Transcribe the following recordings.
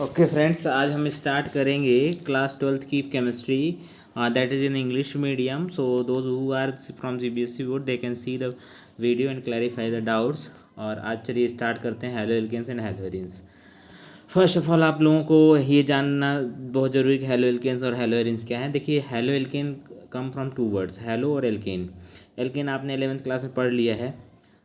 Okay friends, आज हम start करेंगे क्लास 12th की chemistry that is in English medium. So those who are from CBSE board they can see the video and clarify the doubts. और आज चलिए start करते हैं haloalkanes and haloarenes. First of all आप लोगों को ये जानना बहुत ज़रूरी है कि हैलो एल्केन्स और हैलो एरीन्स क्या है. देखिए, haloalkane come from two words, halo और एल्केन. एल्केन आपने 11th क्लास में पढ़ लिया है.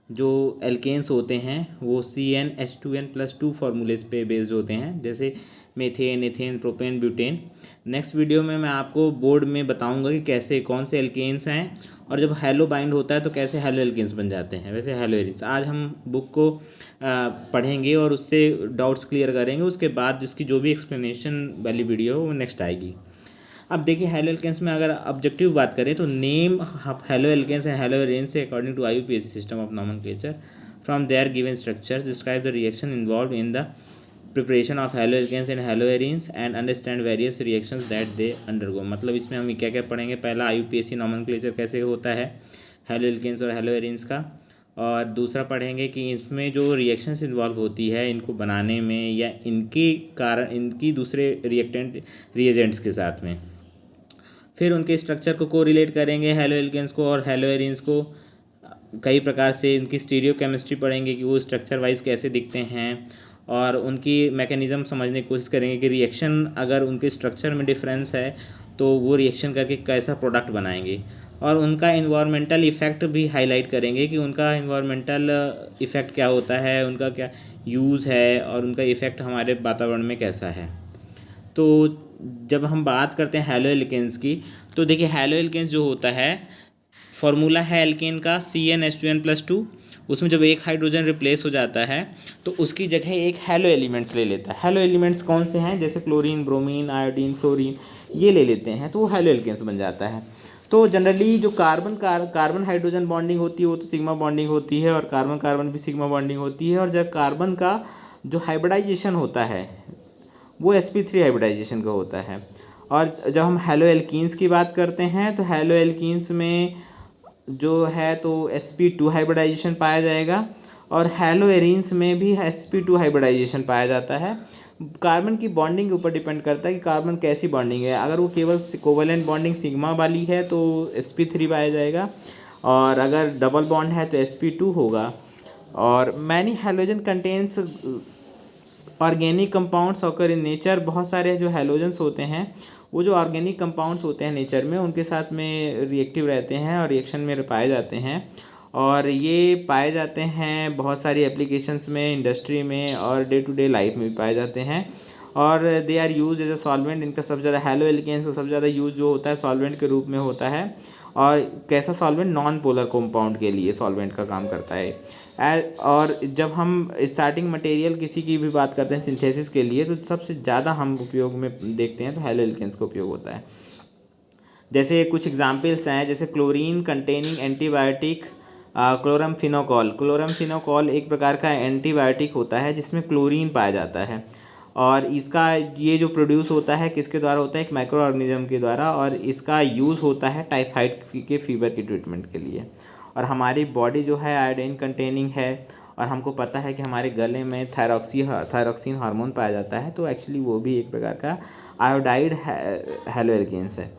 जो एल्केन्स होते हैं वो CnH2n+2 फार्मूलेज पे बेस्ड होते हैं, जैसे methane, ethane, propane, butane. Next video में मैं आपको बोर्ड में बताऊंगा कि कैसे कौन से एल्केन्स हैं और जब हैलो बाइंड होता है तो कैसे हैलो एल्केन्स बन जाते हैं. वैसे हैलो एरीन्स आज हम बुक को पढ़ेंगे और उससे डाउट्स क्लियर करेंगे. उसके बाद जिसकी जो भी एक्सप्लेनेशन वाली वीडियो वो नेक्स्ट आएगी. अब देखिए, हैलो एल्केन्स में अगर ऑब्जेक्टिव बात करें तो name haloalkanes and haloarenes से according to IUPAC system of nomenclature from their given structures describe the reaction involve in the preparation of haloalkanes and haloarenes and understand various reactions that they undergo. मतलब इसमें हम क्या क्या पढ़ेंगे. पहला IUPAC nomenclature कैसे होता है हैलो एल्केन्स और हैलो एरीन्स का, और दूसरा पढ़ेंगे कि इसमें जो रिएक्शंस इन्वॉल्व होती है इनको बनाने में या इनकी कारण इनकी दूसरे रिएजेंट्स के साथ में. फिर उनके स्ट्रक्चर को कोरिलेट करेंगे हैलो एल्केन्स को और हैलो एरीन्स को. कई प्रकार से इनकी स्टीरियो केमिस्ट्री पढ़ेंगे कि वो स्ट्रक्चर वाइज कैसे दिखते हैं, और उनकी मैकेनिज़्म समझने की कोशिश करेंगे कि रिएक्शन अगर उनके स्ट्रक्चर में डिफरेंस है तो वो रिएक्शन करके कैसा प्रोडक्ट बनाएंगे. और उनका इन्वायरमेंटल इफ़ेक्ट भी हाईलाइट करेंगे कि उनका इन्वायरमेंटल इफ़ेक्ट क्या होता है, उनका क्या यूज़ है और उनका इफ़ेक्ट हमारे वातावरण में कैसा है. तो जब हम बात करते हैं हैलो एल्केन्स की, तो देखिए हैलो एल्केन्स जो होता है फार्मूला है एल्केन का CnH2n+2. उसमें जब एक हाइड्रोजन रिप्लेस हो जाता है तो उसकी जगह एक हैलो एलिमेंट्स ले लेता है. हैलो एलिमेंट्स कौन से हैं, जैसे क्लोरीन, ब्रोमीन, आयोडीन, फ्लोरीन, ये ले लेते हैं तो वो हैलो एल्केन्स बन जाता है. तो जनरली जो कार्बन हाइड्रोजन बॉन्डिंग होती है वो तो सिग्मा बॉन्डिंग होती है, और कार्बन कार्बन भी सिग्मा बॉन्डिंग होती है. और जब कार्बन का जो हाइब्रिडाइजेशन होता है वो sp3 हाइब्रिडाइजेशन का होता है. और जब हम हैलो एल्कीन्स की बात करते हैं तो हैलो एल्कीन्स में जो है तो sp2 हाइब्रिडाइजेशन पाया जाएगा, और हैलो एरीन्स में भी sp2 हाइब्रिडाइजेशन पाया जाता है. कार्बन की बॉन्डिंग के ऊपर डिपेंड करता है कि कार्बन कैसी बॉन्डिंग है. अगर वो केवल कोवेलेंट बॉन्डिंग सिग्मा वाली है तो sp3 पाया जाएगा, और अगर डबल बॉन्ड है तो sp2 होगा. और many halogen contains organic compounds occur in nature. बहुत सारे जो हैलोजेंस होते हैं वो जो ऑर्गेनिक कंपाउंड्स होते हैं नेचर में उनके साथ में रिएक्टिव रहते हैं और रिएक्शन में पाए जाते हैं. और ये पाए जाते हैं बहुत सारी एप्लीकेशंस में, इंडस्ट्री में और डे टू डे लाइफ में भी पाए जाते हैं. और they are use as a solvent. इनका सबसे ज़्यादा हैलो एल्केन्स का सबसे ज़्यादा यूज जो होता है सॉल्वेंट के रूप में होता है. और कैसा सॉल्वेंट, नॉन पोलर कंपाउंड के लिए सॉल्वेंट का काम करता है. और जब हम स्टार्टिंग मटेरियल किसी की भी बात करते हैं सिंथेसिस के लिए तो सबसे ज़्यादा हम उपयोग में देखते हैं तो हैलो एल्केन्स का उपयोग होता है. जैसे कुछ एग्जांपल्स हैं, जैसे क्लोरीन कंटेनिंग एंटीबायोटिक क्लोरमफिनोकॉल. क्लोरमफिनोकॉल एक प्रकार का एंटीबायोटिक होता है जिसमें क्लोरीन पाया जाता है, और इसका ये जो प्रोड्यूस होता है किसके द्वारा होता है, एक माइक्रो ऑर्गेनिज्म के द्वारा. और इसका यूज़ होता है टाइफाइड के फीवर की ट्रीटमेंट के लिए. और हमारी बॉडी जो है आयोडीन कंटेनिंग है, और हमको पता है कि हमारे गले में थायरॉक्सिन हार्मोन पाया जाता है, तो एक्चुअली वो भी एक प्रकार का आयोडाइड हैलो एल्केन्स है.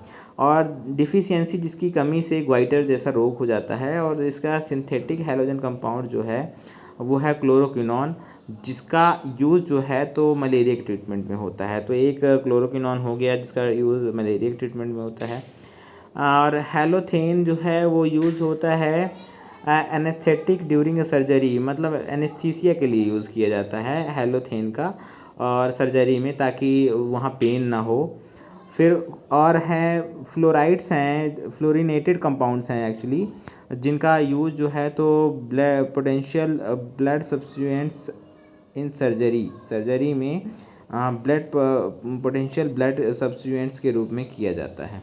और डिफिशियंसी जिसकी कमी से ग्वाइटर जैसा रोग हो जाता है. और इसका सिंथेटिक हैलोजन कंपाउंड जो है वो है क्लोरोक्विनोन, जिसका यूज़ जो है तो मलेरिया के ट्रीटमेंट में होता है. तो एक क्लोरोक्विनोन हो गया जिसका यूज़ मलेरिया के ट्रीटमेंट में होता है. और हैलोथेन जो है वो यूज़ होता है एनेस्थेटिक ड्यूरिंग सर्जरी. मतलब एनेस्थीसिया के लिए यूज़ किया जाता है हैलोथेन का और सर्जरी में, ताकि वहाँ पेन ना हो. फिर और हैं फ्लोराइड्स हैं, फ्लोरिनेटेड कंपाउंड्स हैं एक्चुअली, जिनका यूज़ जो है तो potential blood substituents in surgery में ब्लड पोटेंशियल ब्लड सब्स्टिट्यूएंट्स के रूप में किया जाता है.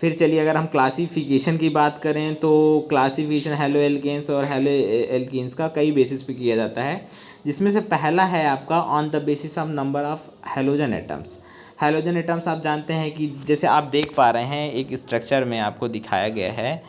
फिर चलिए अगर हम क्लासिफिकेशन की बात करें तो क्लासिफिकेशन हैलो एल्केन्स और हैलो एल्कीन्स का कई बेसिस पे किया जाता है, जिसमें से पहला है आपका on the basis of number of halogen atoms. Halogen atoms आप जानते हैं कि जैसे आप देख पा रहे हैं एक स्ट्रक्चर में आपको दिखाया गया है,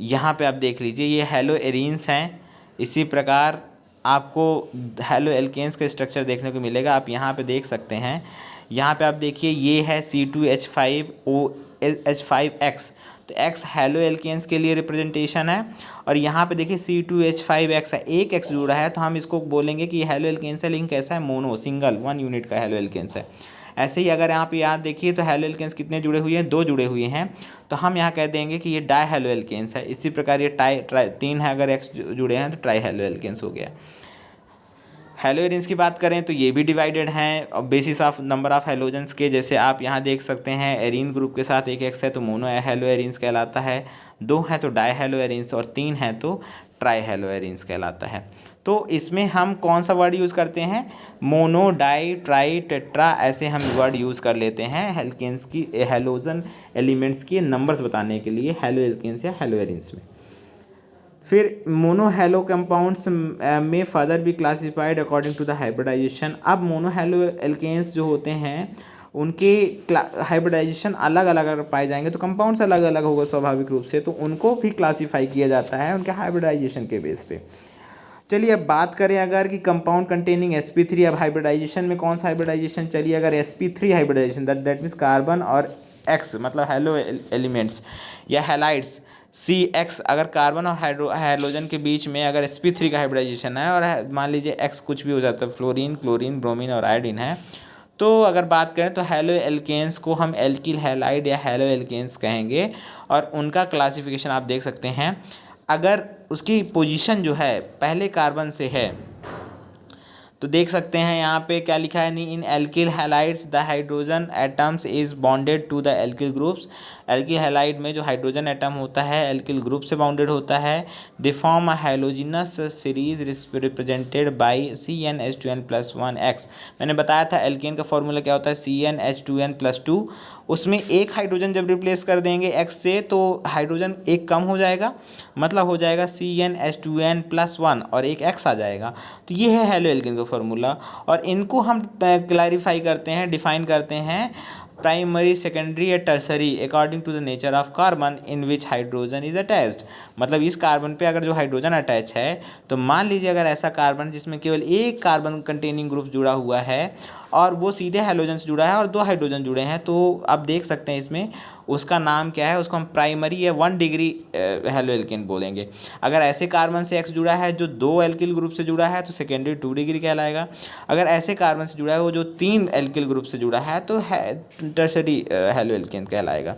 यहाँ पे आप देख लीजिए ये हैलो एरीन्स हैं. इसी प्रकार आपको हेलो एल्केन्स का स्ट्रक्चर देखने को मिलेगा। आप यहाँ पे देख सकते हैं, यहाँ पे आप देखिए ये है C2H5OH5X, तो X हेलो एल्केन्स के लिए रिप्रेजेंटेशन है। और यहाँ पे देखिए C2H5X है, एक X जुड़ा है तो हम इसको बोलेंगे कि ये हेलो एल्केन्स है, लेकिन कैसा है, मोनो, सिंगल, 1 यूनिट का हेलो एल्केन्स है। ऐसे ही अगर यहाँ पे याद देखिए तो हेलो एल्केन्स कितने जुड़े हुए हैं, 2 जुड़े हुए हैं, तो हम यहाँ कह देंगे कि ये डाई हेलो एल्केन्स है। इसी प्रकार ये ट्राई 3 है, अगर X जुड़े हैं तो ट्राई हेलो एल्केन्स हो गया। हेलो एरिन्स की बात करें तो ये भी डिवाइडेड हैं basis of number of halogens के। जैसे आप यहाँ देख सकते हैं, एरीन ग्रुप के साथ एक X है तो मोनो हेलो एरिन्स कहलाता है, 2 है तो डाई हेलो एरिन्स, और 3 है तो ट्राई हेलो एरिन्स कहलाता है। तो इसमें हम कौन सा वर्ड यूज़ करते हैं, मोनो, डाई, ट्राई, टेट्रा, ऐसे हम वर्ड यूज़ कर लेते हैं एल्केन्स की, हेलोजन एलिमेंट्स के नंबर्स बताने के लिए हेलो एल्केन्स या हेलो एरिन्स में। फिर मोनो हेलो कंपाउंड्स में फर्दर भी classified according to the hybridisation. अब मोनो हेलो एल्केन्स जो होते हैं उनके हाइब्रिडाइजेशन अलग अलग अगर पाए जाएंगे तो कंपाउंड्स अलग अलग होगा स्वाभाविक रूप से, तो उनको भी क्लासीफाई किया जाता है उनके हाइब्रिडाइजेशन के बेस पे। चलिए अब बात करें अगर कि कंपाउंड कंटेनिंग sp3, अब हाइब्रिडाइजेशन में कौन सा हाइब्रिडाइजेशन, चलिए अगर sp3 hybridisation that means carbon और X मतलब हेलो एलिमेंट्स या हैलाइड्स CX, अगर कार्बन और हाइड्रोजन के बीच में अगर sp3 का हाइब्रिडाइजेशन है और मान लीजिए X कुछ भी हो जाता है, फ्लोरीन, क्लोरीन, ब्रोमीन और आयोडीन है, तो अगर बात करें तो हेलो एल्केन्स को हम एल्किल हैलाइड या हेलो एल्केन्स कहेंगे। और उनका क्लासिफिकेशन आप देख सकते हैं, अगर उसकी पोजीशन जो है पहले कार्बन से है तो देख सकते हैं यहाँ पे क्या लिखा है, in alkyl halides the hydrogen atoms is bonded to the alkyl groups. Alkyl halide में जो हाइड्रोजन एटम होता है एल्किल ग्रुप से बाउंडेड होता है। They form a halogenous series represented by CnH2n+1X। मैंने बताया था एल्केन का फॉर्मूला क्या होता है, CnH2n+2। उसमें एक हाइड्रोजन जब रिप्लेस कर देंगे X से तो हाइड्रोजन एक कम हो जाएगा, मतलब हो जाएगा CnH2n+1 और एक X आ जाएगा। तो ये है हेलो एल्केन का फॉर्मूला। और इनको हम क्लैरिफाई करते हैं, डिफाइन करते हैं, प्राइमरी, सेकेंडरी या tertiary according to the nature of carbon in which hydrogen is attached. मतलब इस कार्बन पे अगर जो हाइड्रोजन अटैच है, तो मान लीजिए अगर ऐसा कार्बन जिसमें केवल एक कार्बन कंटेनिंग ग्रुप जुड़ा हुआ है और वो सीधे हाइड्रोजन से जुड़ा है और 2 हाइड्रोजन जुड़े हैं, तो आप देख सकते हैं इसमें उसका नाम क्या है, उसको हम प्राइमरी या 1 डिग्री हेलो एल्केन बोलेंगे। अगर ऐसे कार्बन से X जुड़ा है जो 2 एल्किल ग्रुप से जुड़ा है तो सेकेंडरी 2 डिग्री कहलाएगा। अगर ऐसे कार्बन से जुड़ा है वो जो 3 एल्किल ग्रुप से जुड़ा है तो टर्सरी हेलो एल्केन कहलाएगा।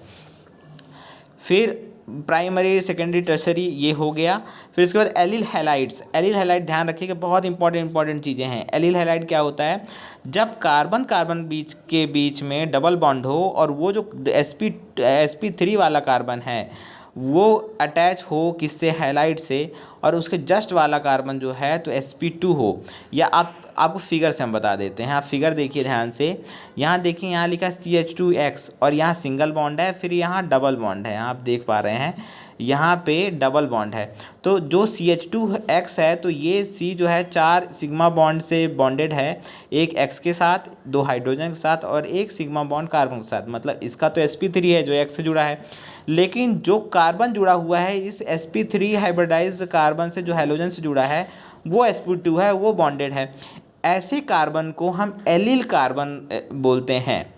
फिर प्राइमरी, सेकेंडरी, टर्सरी ये हो गया। फिर इसके बाद एलिल हैलाइड्स। एलिल हैलाइड ध्यान रखिएगा, बहुत इंपॉर्टेंट चीज़ें हैं। एलिल हैलाइड क्या होता है, जब कार्बन कार्बन बीच में डबल बॉन्ड हो और वो जो sp3 वाला कार्बन है वो अटैच हो किससे, हैलाइड से, और उसके जस्ट वाला कार्बन जो है तो sp2 हो, या आपको फिगर से हम बता देते हैं। आप फिगर देखिए ध्यान से, यहाँ देखिए, यहाँ लिखा है CH2X और यहाँ सिंगल बॉन्ड है, फिर यहाँ डबल बॉन्ड है, आप देख पा रहे हैं यहाँ पे डबल बॉन्ड है। तो जो CH2X है तो ये C जो है 4 सिग्मा बॉन्ड से बॉन्डेड है, एक X के साथ, 2 हाइड्रोजन के साथ और एक सिग्मा बॉन्ड कार्बन के साथ। मतलब इसका तो sp3 है जो X से जुड़ा है, लेकिन जो कार्बन जुड़ा हुआ है इस sp3 हाइब्रिडाइज्ड कार्बन से जो हैलोजन से जुड़ा है वो sp2 है, वो बॉन्डेड है। ऐसे कार्बन को हम एलिल कार्बन बोलते हैं।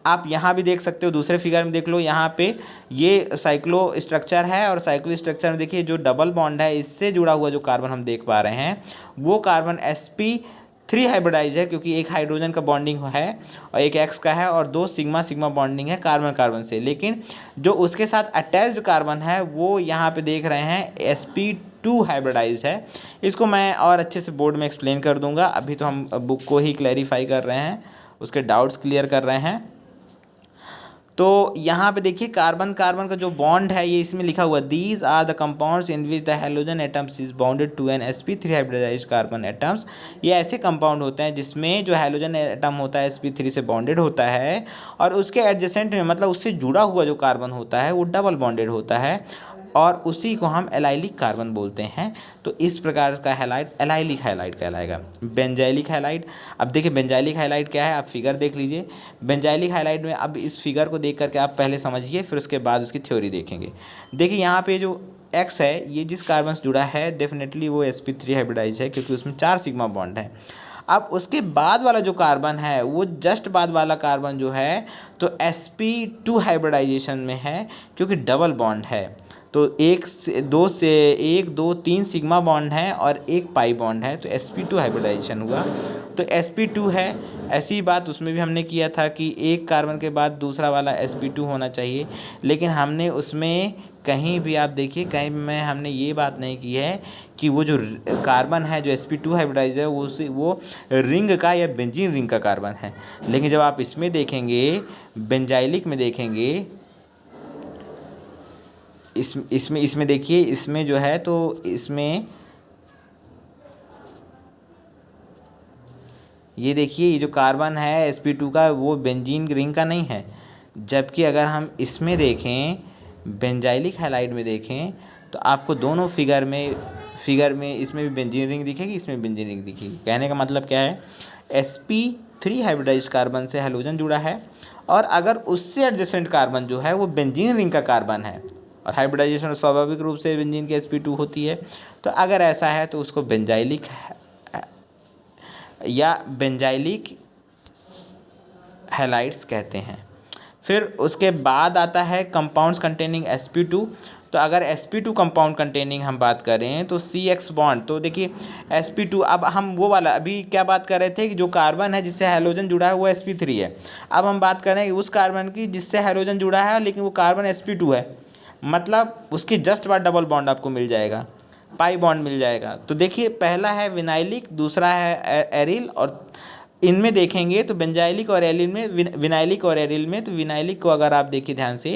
आप यहाँ भी देख सकते हो, दूसरे फिगर में देख लो, यहाँ पे ये साइक्लो स्ट्रक्चर है और साइक्लो स्ट्रक्चर में देखिए जो डबल बॉन्ड है इससे जुड़ा हुआ जो कार्बन हम देख पा रहे हैं वो कार्बन sp3 हाइब्रिडाइज है, क्योंकि एक हाइड्रोजन का बॉन्डिंग है और एक X का है और 2 सिग्मा सिग्मा बॉन्डिंग है कार्बन कार्बन से। लेकिन जो उसके साथ अटैच्ड कार्बन है वो यहाँ पे देख रहे हैं sp2 हाइब्रिडाइज्ड है। इसको मैं और अच्छे से बोर्ड में एक्सप्लेन कर दूंगा, अभी तो हम बुक को ही क्लैरिफाई कर रहे हैं, उसके डाउट्स क्लियर कर रहे हैं। तो यहाँ पे देखिए कार्बन कार्बन का जो बॉन्ड है ये इसमें लिखा हुआ, these are the compounds in which the halogen atoms is bounded to an sp3 hybridised carbon atoms. ये ऐसे कंपाउंड होते हैं जिसमें जो हैलोजन एटम होता है sp3 से बाउंडेड होता है और उसके एडजेसेंट में, मतलब उससे जुड़ा हुआ जो कार्बन होता है वो डबल बॉन्डेड होता है और उसी को हम एलाइलिक कार्बन बोलते हैं। तो इस प्रकार का हैलाइड एलाइलिक हैलाइड कहलाएगा। बेंजाइलिक हैलाइड, अब देखिए बेंजाइलिक हैलाइड क्या है, आप फिगर देख लीजिए। बेंजाइलिक हैलाइड में अब इस फिगर को देख करके आप पहले समझिए, फिर उसके बाद उसकी थ्योरी देखेंगे। देखिए यहाँ पे जो X है, ये जिस कार्बन से जुड़ा है डेफिनेटली वो sp3 हाइब्रिडाइज है, क्योंकि उसमें 4 सिग्मा बॉन्ड है। अब उसके बाद वाला जो कार्बन है वो जस्ट बाद वाला कार्बन जो है तो sp2 हाइब्रिडाइजेशन में है, क्योंकि डबल बॉन्ड है। तो एक दो तीन सिग्मा बॉन्ड है और एक पाई बॉन्ड है, तो sp2 हाइब्रिडाइजेशन हुआ। तो sp2 है, ऐसी बात उसमें भी हमने किया था कि एक कार्बन के बाद दूसरा वाला sp2 होना चाहिए, लेकिन हमने उसमें कहीं भी आप देखिए कहीं में हमने ये बात नहीं की है कि वो जो कार्बन है जो sp2 हाइब्रिडाइज है वो रिंग का या बेंजीन रिंग का कार्बन है। लेकिन जब आप इसमें देखेंगे, बेंजाइलिक में देखेंगे, इसमें देखिए, इसमें जो है तो इसमें ये देखिए, ये जो कार्बन है sp2 का वो बेंजीन रिंग का नहीं है। जबकि अगर हम इसमें देखें, बेंजाइलिक हैलाइड में देखें, तो आपको दोनों फिगर में इसमें भी बेंजीन रिंग दिखेगी, इसमें बेंजीन रिंग दिखेगी। कहने का मतलब क्या है, sp3 हाइब्रिडाइज्ड कार्बन से हैलोजन जुड़ा है, और अगर उससे एडजेसेंट कार्बन जो है वो बेंजीन रिंग का कार्बन है, और हाइब्रिडाइजेशन स्वाभाविक रूप से बेंजीन की sp2 होती है। तो अगर ऐसा है तो उसको बेंजाइलिक या बेंजाइलिक हैलाइड्स कहते हैं। फिर उसके बाद आता है कंपाउंड्स कंटेनिंग sp2। तो अगर sp2 कंपाउंड कंटेनिंग हम बात करें तो CX बॉन्ड, तो देखिए sp2, अब हम वो वाला अभी क्या बात कर रहे थे कि जो कार्बन है जिससे हैलोजन जुड़ा है वो sp3 है। अब हम बात करें उस कार्बन की जिससे हैलोजन जुड़ा है लेकिन वो कार्बन sp2 है, मतलब उसकी जस्ट बाद डबल बॉन्ड आपको मिल जाएगा, पाई बॉन्ड मिल जाएगा। तो देखिए पहला है विनाइलिक, दूसरा है एरिल, और इनमें देखेंगे तो बेंजाइलिक और एरिल में, विनाइलिक और एरिल में, तो विनाइलिक को अगर आप देखिए ध्यान से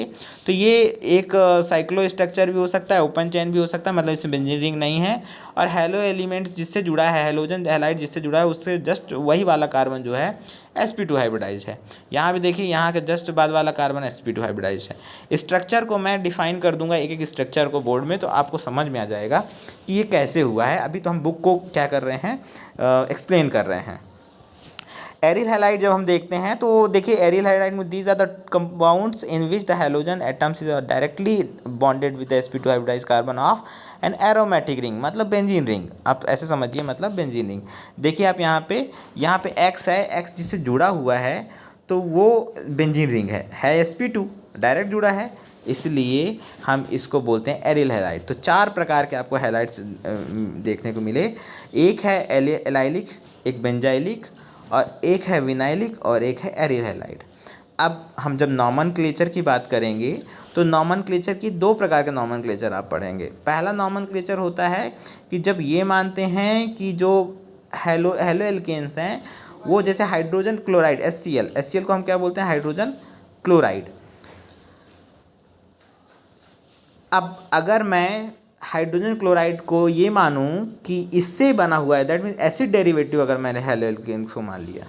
तो ये एक साइक्लो स्ट्रक्चर भी हो सकता है, ओपन चेन भी हो सकता है, मतलब इसमें बेंजीन रिंग नहीं है। और हैलो एलिमेंट जिससे जुड़ा है, हैलोजन हैलाइड जिससे जुड़ा है, उससे जस्ट वही वाला कार्बन जो है sp2 हाइब्रिडाइज है। यहाँ भी देखिए, यहाँ के जस्ट बाद वाला कार्बन sp2 हाइब्रिडाइज है। स्ट्रक्चर को मैं डिफाइन कर दूंगा एक एक स्ट्रक्चर को बोर्ड में, तो आपको समझ में आ जाएगा कि ये कैसे हुआ है। अभी तो हम बुक को क्या कर रहे हैं, एक्सप्लेन कर रहे हैं। एरिल हैलाइड जब हम देखते हैं तो देखिए एरिल हैलाइड में these are the compounds in which the halogen atoms is directly bonded with the sp2 hybridised carbon of an aromatic ring, मतलब बेंजीन रिंग। आप ऐसे समझिए, मतलब बेंजीन रिंग। देखिए आप यहाँ पे X है, X जिससे जुड़ा हुआ है तो वो बेंजीन रिंग है sp2 डायरेक्ट जुड़ा है, इसलिए हम इसको बोलते हैं एरिल हैलाइड। तो 4 प्रकार के आपको हैलाइड्स देखने को मिले। एक है एलाइलिक, एक बेंजाइलिक, और एक है विनाइलिक, और एक है एरिल हैलाइड। अब हम जब नॉमनक्लेचर की बात करेंगे तो नॉमनक्लेचर की 2 प्रकार के नॉमनक्लेचर आप पढ़ेंगे। पहला नॉमनक्लेचर होता है कि जब ये मानते हैं कि जो हेलो एल्केन्स हैं वो जैसे हाइड्रोजन क्लोराइड HCl को हम क्या बोलते हैं, हाइड्रोजन क्लोराइड। अब अगर मैं हाइड्रोजन क्लोराइड को ये मानूं कि इससे बना हुआ है, दैट मीन्स एसिड डेरिवेटिव, अगर मैंने हेलो एल्केन्स को मान लिया